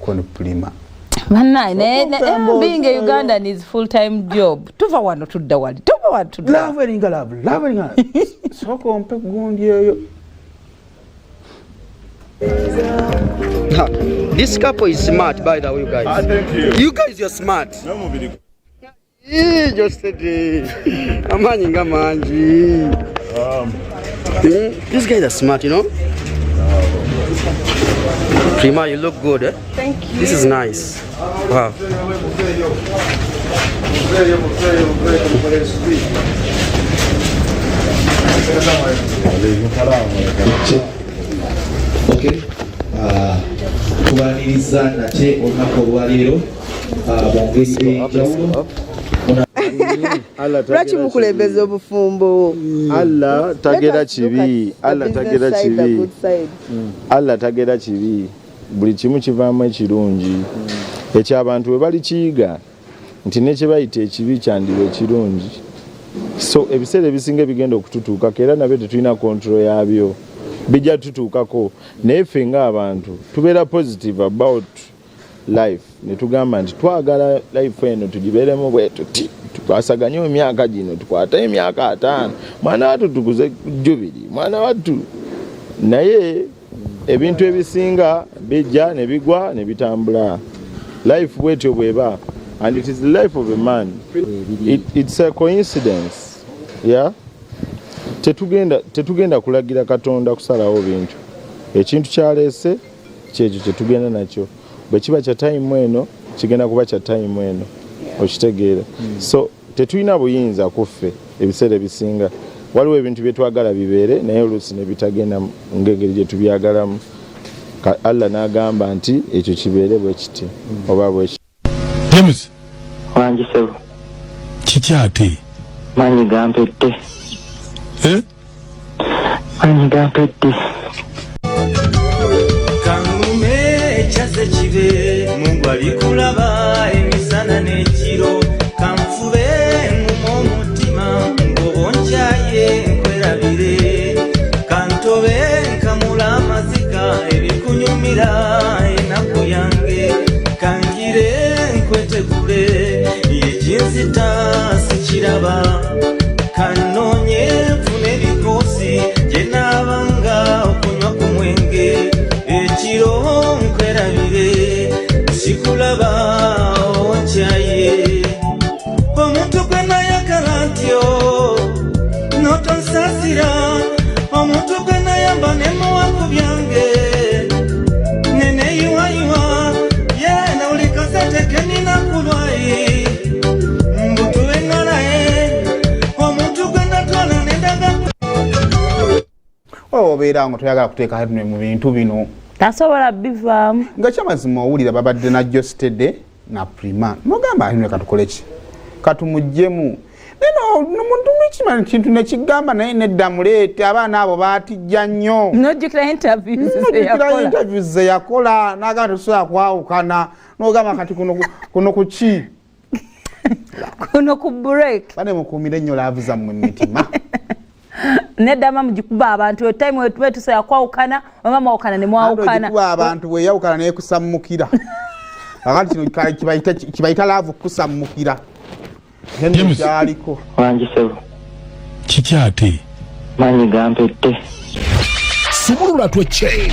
kono Prima. Being a Ugandan is full-time job. Tuva wano tudda wali. Tuva wano tudda. Loving. So kompe gundi yo. This couple is smart, by the way, you guys. Thank you. You guys, you're smart. Geosteady. Amaanyi gamuwedde. These guys are smart, you know. Prima, you look good, eh? Thank you. This is nice. Wow. Okay. Kubaniriza nate olunaku olwaleero bongeri enjawulo. Lwaki mukulembeza obufumbo? Allah tagera kibi. Allah tagera kibi. Buli kimu kivaamu ekirungi. Eky'abantu bwe bali kiyiga nti nekye bayita ekibi kyandiba ekirungi. So ebiseera ebisinga ebigenda okututuukako era nabyo tetulina control yabyo. Bijja tutuukako naye ffe ng'abantu tubeera positive about life. Ne tugamba nti twagala life eno tugibeeremu bwe tuti. Tukwasaganye emyaka gino tukwata emyaka 5. Mwana wattu tukuze jubiri. Mwana wattu naye ebintu ebisinga bijja ne bigwa ne bitambula. Life bwetyo bweba, and it is the life of a man. It's a coincidence. Yeah? Tetugenda kulagira Katonda kusalawo bintu. Ekintu kyaleese kyekyo tetugenda nakyo. Bwe kiba kya time eno kigenda kuba kya time eno. Okitegeera. So tetulina buyinza kuffe ebiseera ebisinga. Waliwo ebintu bye twagala bibeere naye oluusi ne bitagenda ng'engeri gye tubyagalamu. Allah n'agamba nti ekyo kibeere bwe kiti oba bwe kiti. James. Wangi sebo. Kiki ate? Maanyi gampedde. Maanyi gampedde. Kamume chaze kibe Mungu alikulaba emisana n'ekiro kanfube mu mutima ngobonjaye nkwerabire kantobe nkamula amazika ebikunyumira ennaku yange kangire nkwetegule yekinzita sikiraba kanonye nfune ebikosi gye naabanga okunywa ku mwenge ekiro nkwerabire sikulaba onkyaye omuntu gwe nayagala ntyo n'otonsasira omuntu gwe nayamba ne muwa ku byange neneyiwayiwa ye nawulikasateke nina kulwayi mbutuwenga naye omuntu gwe natwala nendaga obeera nga toyagala kuteeka hatune mu bintu bino tasobola bivaamu nga kyamazima owulira babadde na Geosteady na Prima nogamba alime katukoleki katumuggyemu neno nomuntu mikimanya kintu nekigamba naye nedda muleete abaana abo baatijja nnyo nojjukira interviews ze yakola n'agamba tetusobola kwawukana n'ogamba kati kuno kuki kuno ku break bane mukuumire nnyo laavu zammwe mitima nedama mujikuba abantu time wetume tusoya kwawukana oba mwawukana ne mwawukana kuba abantu weyawukana naye kusammukira akati kino kibayita laavu kusammukira Henrie kyaliko Wangi sebo. Kiki ate? Maanyi gampedde. Sumulula twecce.